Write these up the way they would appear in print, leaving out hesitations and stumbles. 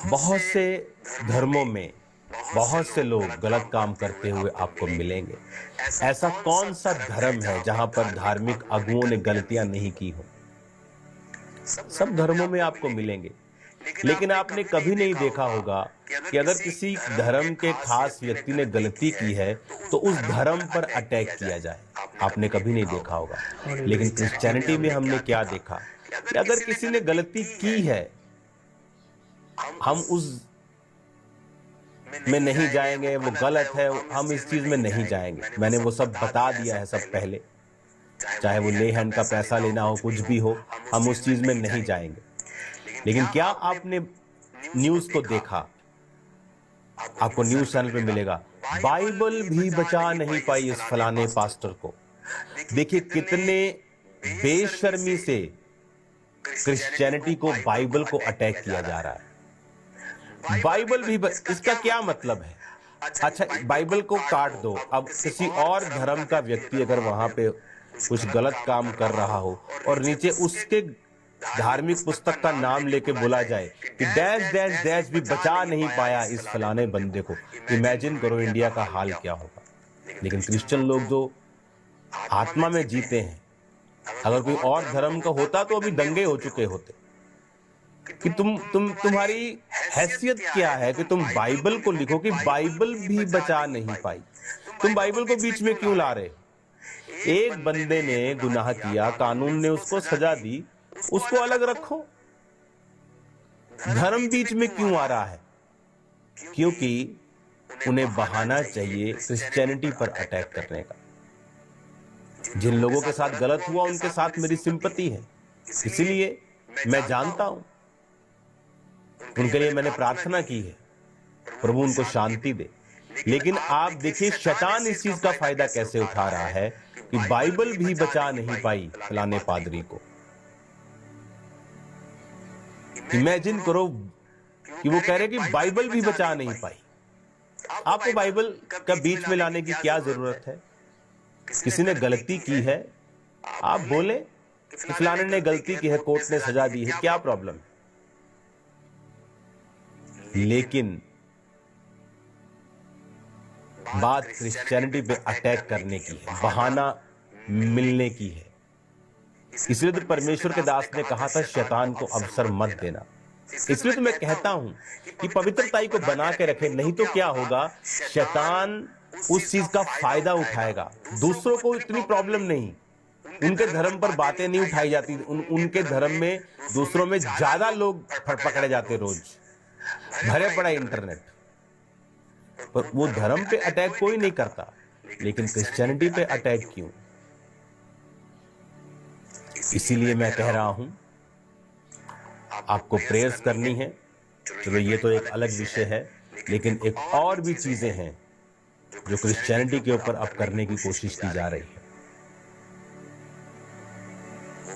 बहुत से धर्मों में बहुत से लोग गलत काम करते हुए आपको मिलेंगे। ऐसा कौन सा धर्म है जहां पर धार्मिक अगुओं ने गलतियां नहीं की हो? सब धर्मों में आपको मिलेंगे, लेकिन आपने कभी नहीं देखा होगा कि अगर किसी धर्म के खास व्यक्ति ने गलती की है तो उस धर्म पर अटैक किया जाए। आपने कभी नहीं देखा होगा। लेकिन क्रिश्चियनिटी में हमने क्या देखा कि अगर किसी ने गलती की है, हम उस में नहीं जाएंगे, वो गलत है, हम इस चीज में नहीं जाएंगे। मैंने वो सब बता दिया है सब पहले। चाहे वो ले हैंड का पैसा लेना हो, कुछ भी हो, हम उस चीज में नहीं जाएंगे। लेकिन क्या आपने न्यूज को देखा? आपको न्यूज चैनल पे मिलेगा, बाइबल भी बचा नहीं पाई इस फलाने पास्टर को। देखिए कितने बेशर्मी से क्रिश्चियनिटी को, बाइबल को अटैक किया जा रहा है। बाइबल भी इसका क्या मतलब है? अच्छा, बाइबल को काट दो। अब किसी और धर्म का व्यक्ति अगर वहां पे कुछ गलत काम कर रहा हो और नीचे उसके धार्मिक पुस्तक का नाम लेके बोला जाए कि डैश डैश डैश भी बचा नहीं पाया इस फलाने बंदे को, इमेजिन करो इंडिया का हाल क्या होगा। लेकिन क्रिश्चियन लोग जो आत्मा में जीते हैं, अगर कोई और धर्म का होता तो अभी दंगे हो चुके होते कि तुम्हारी हैसियत क्या है कि तुम बाइबल को लिखो कि बाइबल भी बचा नहीं पाई। तुम बाइबल को बीच में क्यों ला रहे हो? एक बंदे ने गुनाह किया, कानून ने उसको सजा दी, उसको अलग रखो। धर्म बीच में क्यों आ रहा है? क्योंकि उन्हें बहाना चाहिए क्रिश्चियनिटी पर अटैक करने का। जिन लोगों के साथ गलत हुआ उनके साथ मेरी सिंपैथी है, इसीलिए मैं जानता हूं, उनके लिए मैंने प्रार्थना की है, प्रभु उनको शांति दे। लेकिन आप देखिए शैतान इस चीज का फायदा कैसे उठा रहा है कि बाइबल भी बचा नहीं पाई फलाने पादरी को। इमेजिन करो कि वो कह रहे कि बाइबल भी बचा नहीं पाई। आपको बाइबल का बीच में लाने की क्या जरूरत है? किसी ने गलती की है, आप बोले कि फलाने ने गलती की है, कोर्ट ने सजा दी है, क्या प्रॉब्लम है? लेकिन बात क्रिश्चियनिटी पे अटैक करने की है, बहाना मिलने की है। इसलिए तो परमेश्वर के दास ने कहा था शैतान को अवसर मत देना। इसलिए तो मैं कहता हूं कि पवित्रताई को बना के रखे, नहीं तो क्या होगा, शैतान उस चीज का फायदा उठाएगा। दूसरों को इतनी प्रॉब्लम नहीं, उनके धर्म पर बातें नहीं उठाई जाती, उनके धर्म में दूसरों में ज्यादा लोग पकड़े जाते, रोज भरे पड़ा इंटरनेट पर। वो धर्म पे अटैक कोई नहीं करता, लेकिन क्रिश्चियनिटी पे अटैक क्यों? इसीलिए मैं कह रहा हूं आपको प्रेयर्स करनी है। चलो ये तो एक अलग विषय है, लेकिन एक और भी चीजें हैं जो क्रिश्चियनिटी के ऊपर अब करने की कोशिश की जा रही है।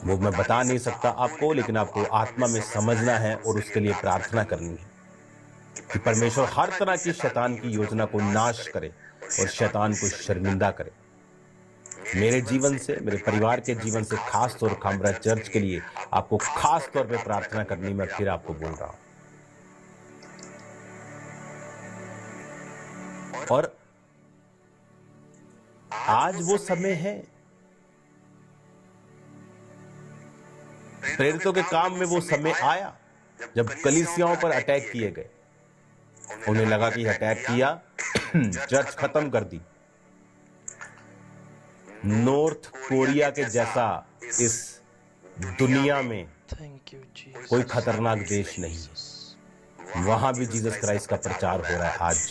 वो मैं बता नहीं सकता आपको, लेकिन आपको आत्मा में समझना है और उसके लिए प्रार्थना करनी है कि परमेश्वर हर तरह की शैतान की योजना को नाश करे और शैतान को शर्मिंदा करे। मेरे जीवन से, मेरे परिवार के जीवन से, खास तौर खामरा चर्च के लिए आपको खास तौर पे प्रार्थना करनी, मैं फिर आपको बोल रहा हूं। और आज वो समय है, प्रेरितों के काम में वो समय आया जब कलीसियाओं पर अटैक किए गए। उन्हें लगा कि अटैक किया, चर्च खत्म कर दी। नॉर्थ कोरिया के जैसा इस दुनिया में कोई खतरनाक देश नहीं, वहां भी जीसस क्राइस्ट का प्रचार हो रहा है आज।